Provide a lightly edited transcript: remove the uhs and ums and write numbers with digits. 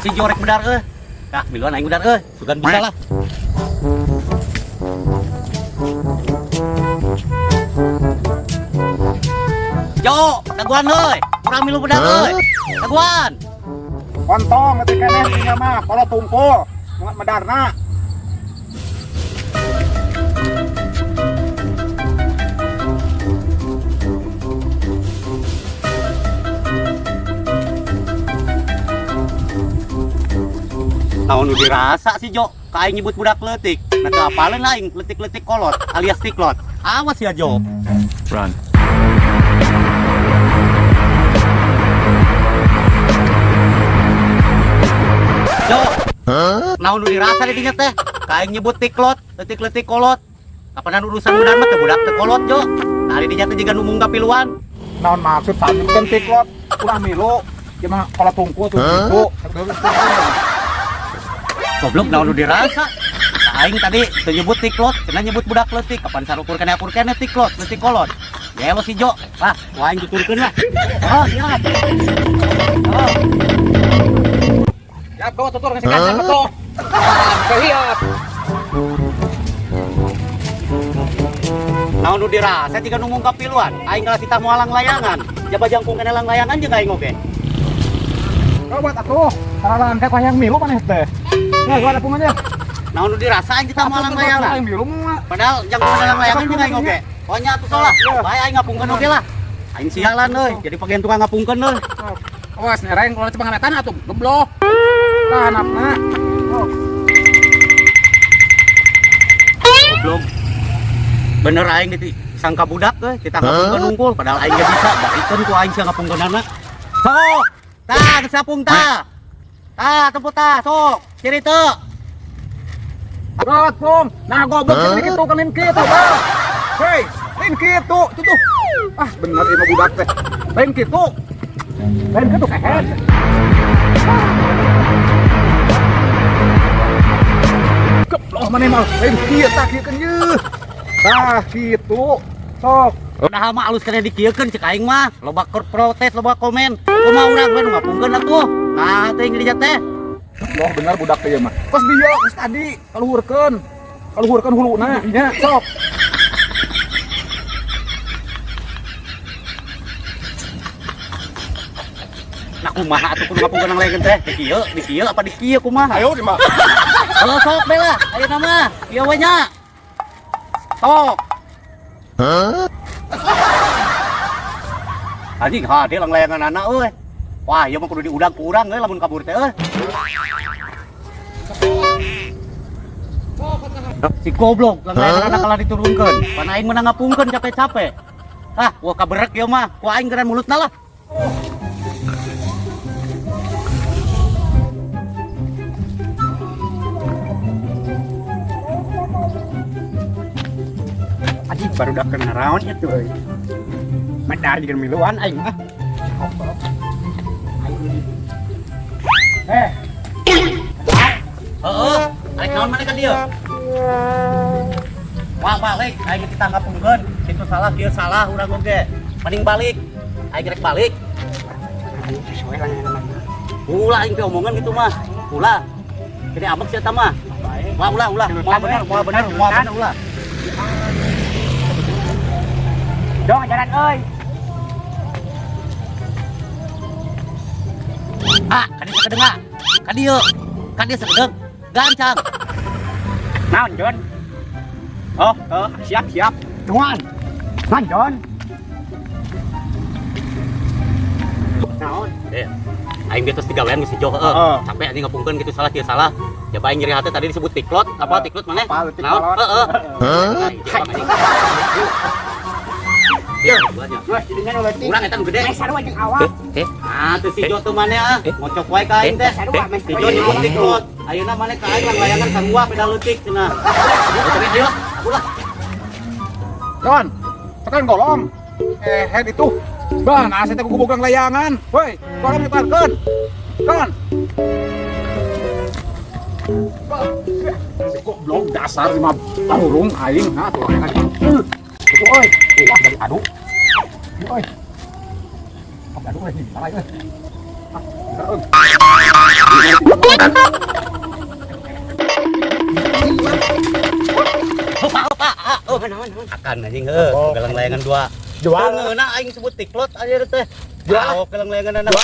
Si jorek bedar Kak, miluan aing bedar sugan bisa lah. Jo, daguan euy. Urang milu bedar euy. Daguan. Kontong ngetik keneh tinggal mah kalau tungkul medarna. Naon nu dirasa si Jo? Ka aing nyebut budak leutik. Nah teu apaleun aing leutik-leutik kolot alias tiklot. Awas ya Jo. Run. Jo. Naon nu dirasa di dinya teh? Ka aing nyebut tiklot, leutik-leutik kolot. Kapanan urusan budak mah teu budak teu kolot Jo. Nah di dinya teh jiga nu munggah piluan. Naon maksud tadi bukan tiklot ulah milu. Dia mah kalau tungkul tuh gitu. Goblok naon nu dirasa? Aing tadi teu nyebut tiklot, cenah nyebut budak leutik. Kapan sarukur kene tiklot, leutik kolot. Ya lo si Jo. Lah, ku aing tuturkeun lah. Oh, siap. Oh. Ya kau tutur ngasih kancing betul. Kehiat. Naon nu dirasa jika nu mungkap piluan? Aing kalah kita moalang layangan. Jaba jangkung kene lang layangan jeung aing oge. Kau buat atuh. Salah angkat yang milu maneh teh. Nah, gua ada pungannya. Naon nu dirasa aing kita moalang layangan? Yang milu mah. Padahal jangkung kene lang layangan jeung aing oge. Pokoknya atuh salah. Bae aing ngapungkeun oge lah. Aing sialan euy, jadi bagian tukang ngapungkeun euy. Awas nereng kalau cepanganetan atuh geblok. Tahanapna. Goblok. Bener aing disangka budak kita ngapungkeun unggul padahal aing gak bisa. Barikeun ku aing sia ngapungkeunana. Sok. Tah, geus ngapung tah. Tah, temput tah, sok. Ciri teu. Berat, Pung. Nah, goblok jadi kitu kan kitu, Bang. Hei, lain kitu, tuh. Ah, bener ieu mah budak teh. Lain kitu. Lain kitu kehet. Keplok maneh mah. Lain kieu tah kieukeun yeuh. Tah, kitu. Sok. Udah mah alus kena dikieukeun cek aing mah. Loba protes, loba komen. Kumaha urang we nu ngapungkeun atuh. Nah, teuing di dinya teh. Loh bener budak teh mah. Pas dia geus tadi kaluhurkeun. Kaluhurkeun huluna nya sok. Nah kumaha atuh kudu ngapungkeun nang lain teh? Di kieu apa di kieu kumaha? Ayo di mah. Halo sok bae lah. Ayeuna mah kieu we nya. Sok. Anjing hade lang layangan anak euy. Wah, ieu mah kudu diudag ku urang euy lamun kabur teh euy. Si goblok lang layangan anak kalah diturunkeun. Pan aing meunang ngapungkeun capek-capek. Ah, wah kaberek ieu mah. Ku aing geran mulutna lah. Aji baru dah kena raon itu euy. Medar jeung miluan aing mah. Heeh, arek naon maneh ka dieu? Wah, balik, aing kita ngapungkeun. Situ salah, kieu salah, urang oge. Mending balik. Aing rek balik. Sesuai lah yang namanya. Ulah aing teh omongan gitu mah. Ulah. Kene amek sia tah mah. Wah, ulah. Moal bener, ulah. Dong jalan euy. Ah, kadieu sakedeung ah. Kadieu sakedeung. Gancang. Naon, Jon? Oh, siap. Tuan. Naon, Jon? Naon? Aing geus digawean geus si Jo heueuh. Capek anjing ngapungkeun kitu salah kieu salah. Ya bae nyeri hate tadi disebut tiklot. Apa tiklot maneh? Naon? Heeh. Ya, banyak. Wah, jadinya nu leutik. Urang eta nu gede. Mes sarua jeung awak. Ah, teu si Jo teu maneh ngocok wae ka aing teh. Si Jo nyebut tiklot. Ayeuna maneh ka aing layangan sarua pedal leutik cenah. Tapi ayo, ulah. Jon, tekan golong. Head itu. Bah, nah saya teh gubuk layangan. Woi, golong diparkeun. Jon. Goblok dasar lima burung aing ha tuh layangan. Itu euy. Wah, dari adu. Oi. Apa adu lagi? Salah euy. Ah, Oh, mana. Akan anjing heuh, galang layangan dua. Jual. Ngeuna aing sebut tiklot aja teh. Jual. Galang layangan anak.